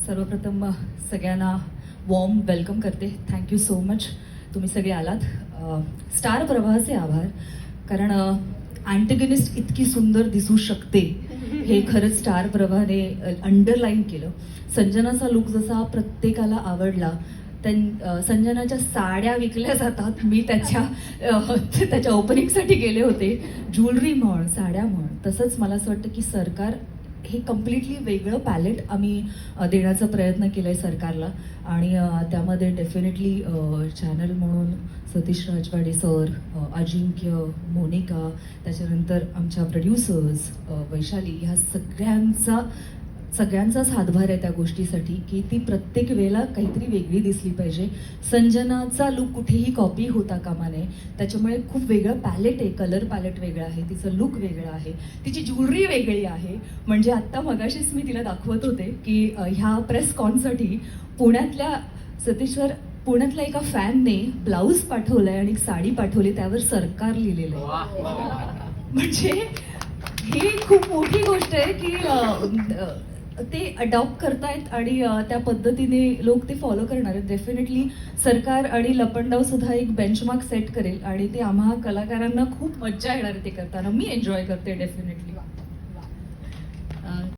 सर्वप्रथम सगळ्यांना warm welcome करते. थँक्यू सो मच, तुम्ही सगळे आलात. स्टार प्रवाहाचे आभार, कारण अँटेगनिस्ट इतकी सुंदर दिसू शकते हे खरंच स्टार प्रवाहाने अंडरलाईन केलं. संजनाचा लुक जसा प्रत्येकाला आवडला, संजनाच्या साड्या विकल्या जातात. मी त्याच्या ओपनिंगसाठी गेले होते. ज्वेलरी म्हण, साड्या म्हण, तसंच मला असं वाटतं की सरकार हे कम्प्लिटली वेगळं पॅलेट आम्ही देण्याचा प्रयत्न केला आहे सरकारला. आणि त्यामध्ये डेफिनेटली चॅनल म्हणून सतीश राजवाडे सर, अजिंक्य, मोनिका, त्याच्यानंतर आमच्या प्रोड्युसर्स वैशाली, ह्या सगळ्यांचाच हातभार आहे त्या गोष्टीसाठी की ती प्रत्येक वेळेला काहीतरी वेगळी दिसली पाहिजे. संजनाचा लुक कुठेही कॉपी होता कामा नये. त्याच्यामुळे खूप वेगळं पॅलेट आहे, कलर पॅलेट वेगळं आहे, तिचं लुक वेगळं आहे, तिची ज्वेलरी वेगळी आहे. म्हणजे आत्ता मगाशीच मी तिला दाखवत होते की ह्या प्रेस कॉनसाठी पुण्यातल्या एका फॅनने ब्लाऊज पाठवलाय आणि एक साडी पाठवली, त्यावर सरकार लिहिलेलं आहे. म्हणजे ही खूप मोठी गोष्ट आहे की ते अडॉप्ट करतायत आणि त्या पद्धतीने लोक ते फॉलो करणार आहेत. डेफिनेटली सरकार आणि लपंडाव सुद्धा एक बेंचमार्क सेट करेल आणि ते आम्हा कलाकारांना खूप मज्जा येणार आहे ते करताना. मी एन्जॉय करते डेफिनेटली.